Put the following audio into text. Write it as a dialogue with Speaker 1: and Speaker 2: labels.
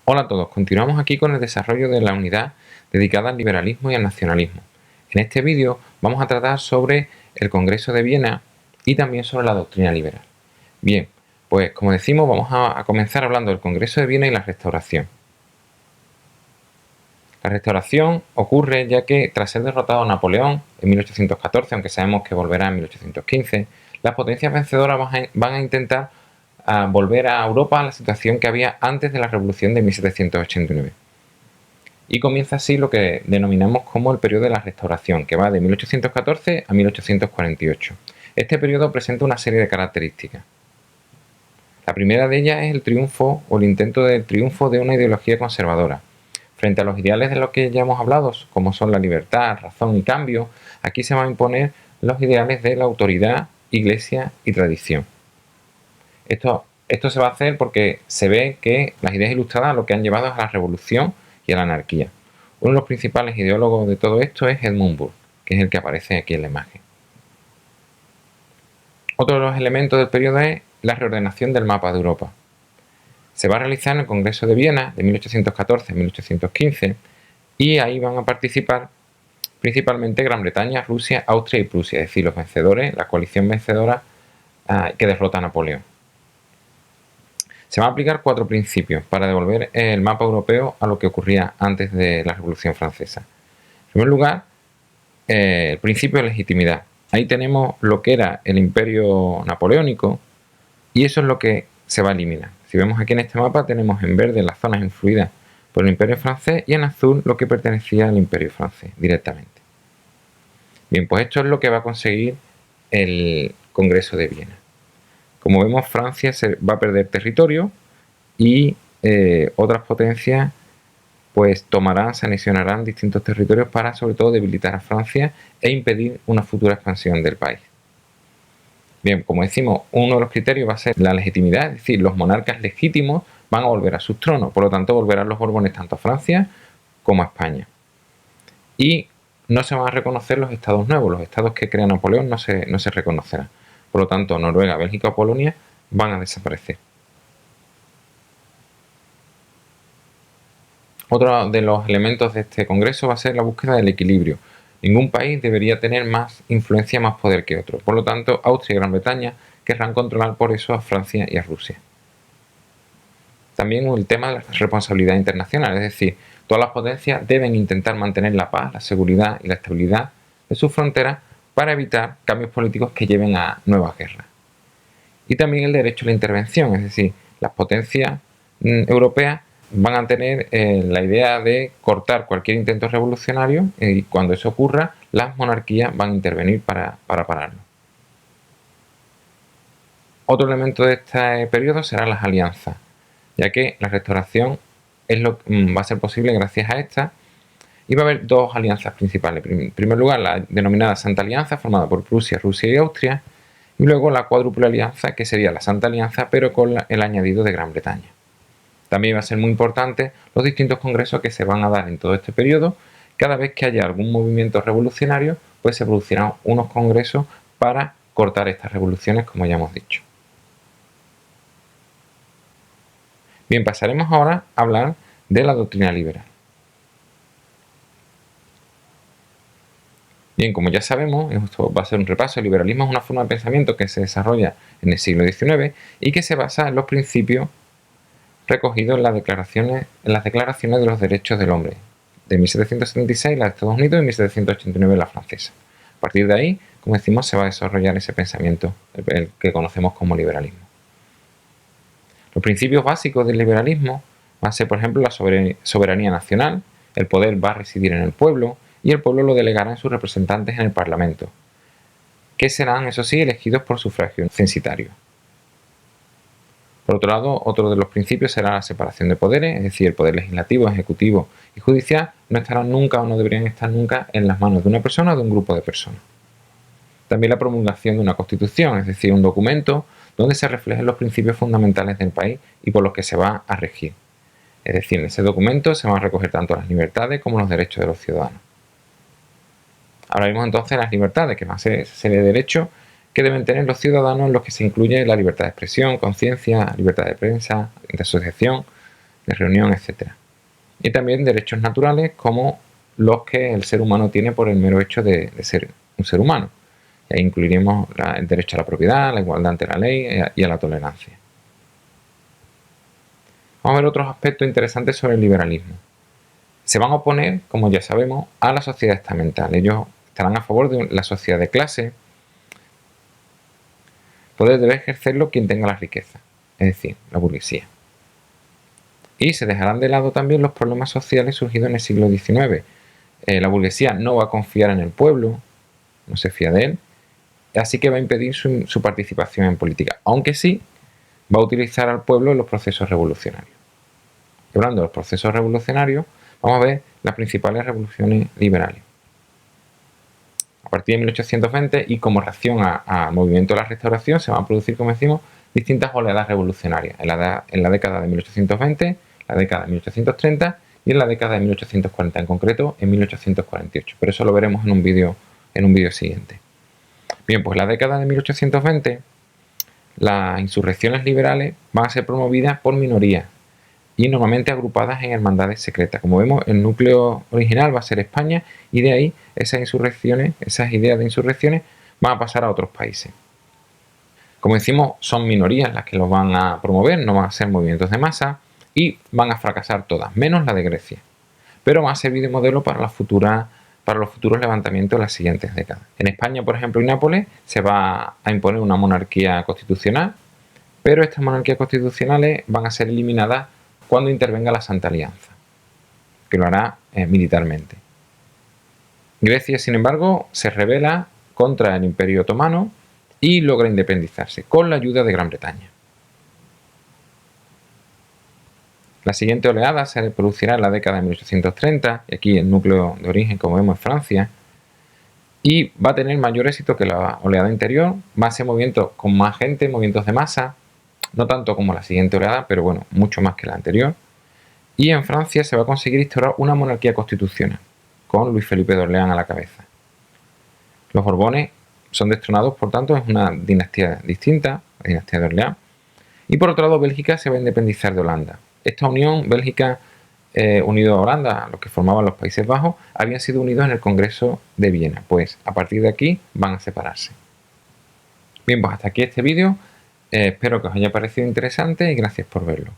Speaker 1: Hola a todos, continuamos aquí con el desarrollo de la unidad dedicada al liberalismo y al nacionalismo. En este vídeo vamos a tratar sobre el Congreso de Viena y también sobre la doctrina liberal. Bien, pues como decimos vamos a comenzar hablando del Congreso de Viena y la Restauración. La Restauración ocurre ya que tras ser derrotado Napoleón en 1814, aunque sabemos que volverá en 1815, las potencias vencedoras van a intentar volver a Europa a la situación que había antes de la Revolución de 1789. Y comienza así lo que denominamos como el periodo de la Restauración, que va de 1814 a 1848. Este periodo presenta una serie de características. La primera de ellas es el triunfo o el intento de triunfo de una ideología conservadora. Frente a los ideales de los que ya hemos hablado, como son la libertad, razón y cambio, aquí se van a imponer los ideales de la autoridad, iglesia y tradición. Esto se va a hacer porque se ve que las ideas ilustradas lo que han llevado es a la revolución y a la anarquía. Uno de los principales ideólogos de todo esto es Edmund Burke, que es el que aparece aquí en la imagen. Otro de los elementos del periodo es la reordenación del mapa de Europa. Se va a realizar en el Congreso de Viena de 1814 a 1815 y ahí van a participar principalmente Gran Bretaña, Rusia, Austria y Prusia, es decir, los vencedores, la coalición vencedora que derrota a Napoleón. Se van a aplicar 4 principios para devolver el mapa europeo a lo que ocurría antes de la Revolución Francesa. En primer lugar, el principio de legitimidad. Ahí tenemos lo que era el imperio napoleónico y eso es lo que se va a eliminar. Si vemos aquí en este mapa tenemos en verde las zonas influidas por el imperio francés y en azul lo que pertenecía al imperio francés directamente. Bien, pues esto es lo que va a conseguir el Congreso de Viena. Como vemos, Francia se va a perder territorio y otras potencias pues tomarán, se anexionarán distintos territorios para sobre todo debilitar a Francia e impedir una futura expansión del país. Bien, como decimos, uno de los criterios va a ser la legitimidad, es decir, los monarcas legítimos van a volver a sus tronos, por lo tanto volverán los Borbones tanto a Francia como a España. Y no se van a reconocer los estados nuevos, los estados que crea Napoleón no se reconocerán. Por lo tanto, Noruega, Bélgica o Polonia van a desaparecer. Otro de los elementos de este congreso va a ser la búsqueda del equilibrio. Ningún país debería tener más influencia, más poder que otro. Por lo tanto, Austria y Gran Bretaña querrán controlar por eso a Francia y a Rusia. También el tema de la responsabilidad internacional, es decir, todas las potencias deben intentar mantener la paz, la seguridad y la estabilidad de sus fronteras para evitar cambios políticos que lleven a nuevas guerras. Y también el derecho a la intervención, es decir, las potencias europeas van a tener la idea de cortar cualquier intento revolucionario y cuando eso ocurra, las monarquías van a intervenir para pararlo. Otro elemento de este periodo serán las alianzas, ya que la restauración va a ser posible gracias a esta y va a haber 2 alianzas principales. En primer lugar, la denominada Santa Alianza, formada por Prusia, Rusia y Austria, y luego la cuádruple alianza, que sería la Santa Alianza, pero con el añadido de Gran Bretaña. También va a ser muy importante los distintos congresos que se van a dar en todo este periodo. Cada vez que haya algún movimiento revolucionario, pues se producirán unos congresos para cortar estas revoluciones, como ya hemos dicho. Bien, pasaremos ahora a hablar de la doctrina liberal. Bien, como ya sabemos, esto va a ser un repaso, el liberalismo es una forma de pensamiento que se desarrolla en el siglo XIX y que se basa en los principios recogidos en las declaraciones de los derechos del hombre de 1776, la de Estados Unidos, y 1789, la francesa. A partir de ahí, como decimos, se va a desarrollar ese pensamiento, el que conocemos como liberalismo. Los principios básicos del liberalismo van a ser, por ejemplo, la soberanía nacional, el poder va a residir en el pueblo y el pueblo lo delegará en sus representantes en el Parlamento, que serán, eso sí, elegidos por sufragio censitario. Por otro lado, otro de los principios será la separación de poderes, es decir, el poder legislativo, ejecutivo y judicial no estarán nunca o no deberían estar nunca en las manos de una persona o de un grupo de personas. También la promulgación de una constitución, es decir, un documento donde se reflejen los principios fundamentales del país y por los que se va a regir. Es decir, en ese documento se van a recoger tanto las libertades como los derechos de los ciudadanos. Hablaremos entonces de las libertades, que van a ser esa serie de derechos que deben tener los ciudadanos, en los que se incluye la libertad de expresión, conciencia, libertad de prensa, de asociación, de reunión, etc. Y también derechos naturales como los que el ser humano tiene por el mero hecho de ser un ser humano. Y ahí incluiremos el derecho a la propiedad, la igualdad ante la ley y a la tolerancia. Vamos a ver otros aspectos interesantes sobre el liberalismo. Se van a oponer, como ya sabemos, a la sociedad estamental. Ellos estarán a favor de la sociedad de clase. Poder debe ejercerlo quien tenga la riqueza, es decir, la burguesía. Y se dejarán de lado también los problemas sociales surgidos en el siglo XIX. La burguesía no va a confiar en el pueblo, no se fía de él, así que va a impedir su participación en política, aunque sí va a utilizar al pueblo en los procesos revolucionarios. Y hablando de los procesos revolucionarios, vamos a ver las principales revoluciones liberales. A partir de 1820 y como reacción al movimiento de la Restauración se van a producir, como decimos, distintas oleadas revolucionarias en la década de 1820, la década de 1830 y en la década de 1840, en concreto en 1848. Pero eso lo veremos en un vídeo siguiente. Bien, pues en la década de 1820 las insurrecciones liberales van a ser promovidas por minorías y normalmente agrupadas en hermandades secretas. Como vemos, el núcleo original va a ser España y de ahí esas ideas de insurrecciones van a pasar a otros países. Como decimos, son minorías las que los van a promover, no van a ser movimientos de masa y van a fracasar todas, menos la de Grecia. Pero van a servir de modelo para los futuros levantamientos de las siguientes décadas. En España, por ejemplo, en Nápoles se va a imponer una monarquía constitucional, pero estas monarquías constitucionales van a ser eliminadas cuando intervenga la Santa Alianza, que lo hará militarmente. Grecia, sin embargo, se rebela contra el Imperio Otomano y logra independizarse con la ayuda de Gran Bretaña. La siguiente oleada se producirá en la década de 1830, y aquí el núcleo de origen, como vemos, es Francia, y va a tener mayor éxito que la oleada anterior, va a ser movimientos con más gente, movimientos de masa, no tanto como la siguiente oleada, pero bueno, mucho más que la anterior. Y en Francia se va a conseguir instaurar una monarquía constitucional, con Luis Felipe de Orleans a la cabeza. Los Borbones son destronados, por tanto, es una dinastía distinta, la dinastía de Orleans. Y por otro lado, Bélgica se va a independizar de Holanda. Esta unión, Bélgica unido a Holanda, los que formaban los Países Bajos, habían sido unidos en el Congreso de Viena. Pues a partir de aquí van a separarse. Bien, pues hasta aquí este vídeo. Espero que os haya parecido interesante y gracias por verlo.